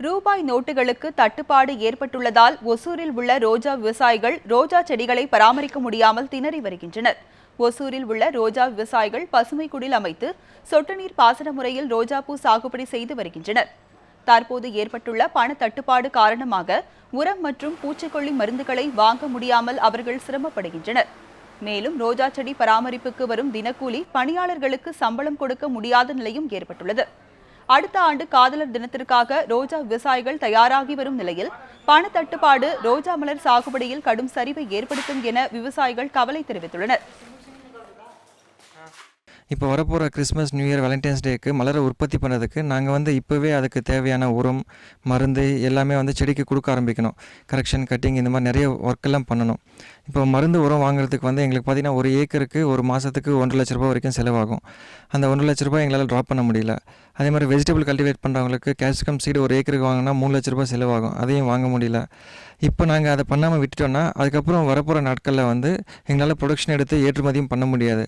ரூபாய் நோட்டுகளுக்கு தட்டுப்பாடு ஏற்பட்டுள்ளதால் ஒசூரில் உள்ள ரோஜா விவசாயிகள் ரோஜா செடிகளை பராமரிக்க முடியாமல் திணறி வருகின்றனர். ஒசூரில் உள்ள ரோஜா விவசாயிகள் பசுமை குடில் அமைத்து சொட்டு நீர் பாசன முறையில் ரோஜாப்பூ சாகுபடி செய்து வருகின்றனர். தற்போது ஏற்பட்டுள்ள பண தட்டுப்பாடு காரணமாக உரம் மற்றும் பூச்சிக்கொல்லி மருந்துகளை வாங்க முடியாமல் அவர்கள் சிரமப்படுகின்றனர். மேலும் ரோஜா செடி பராமரிப்புக்கு வரும் தினக்கூலி பணியாளர்களுக்கு சம்பளம் கொடுக்க முடியாத நிலையும் ஏற்பட்டுள்ளது. அடுத்த ஆண்டு காதலர் தினத்திற்காக ரோஜா விவசாயிகள் தயாராகி வரும் நிலையில் பண தட்டுப்பாடு ரோஜா மலர் சாகுபடியில் கடும் சரிவை ஏற்படுத்தும் என விவசாயிகள் கவலை தெரிவித்துள்ளனர். இப்போ வரப்போகிற கிறிஸ்மஸ், நியூ இயர், வேலண்டைன்ஸ் டேக்கு மலரை உற்பத்தி பண்ணுறதுக்கு நாங்கள் இப்போவே அதுக்கு தேவையான உரம், மருந்து எல்லாமே செடிக்கு கொடுக்க ஆரம்பிக்கணும். கரெக்ஷன், கட்டிங் இந்த மாதிரி நிறைய ஒர்க்கெல்லாம் பண்ணணும். இப்போ மருந்து உரம் வாங்குறதுக்கு எங்களுக்கு பார்த்திங்கன்னா ஒரு ஏக்கருக்கு ஒரு மாதத்துக்கு 1.5 லட்ச ரூபா வரைக்கும் செலவாகும். அந்த 1.5 லட்ச ரூபாய் எங்களால் ட்ராப் பண்ண முடியல. அதே மாதிரி வெஜிடபிள் கல்டிவேட் பண்ணுறவங்களுக்கு கேப்சிகம் சீடு ஒரு ஏக்கருக்கு வாங்கினா 3 லட்ச ரூபாய் செலவாகும். அதையும் வாங்க முடியல. இப்போ நாங்கள் அதை பண்ணாமல் விட்டுட்டோன்னா அதுக்கப்புறம் வரப்போகிற நாட்களில் எங்களால் ப்ரொடக்ஷன் எடுத்து ஏற்றுமதியும் பண்ண முடியாது.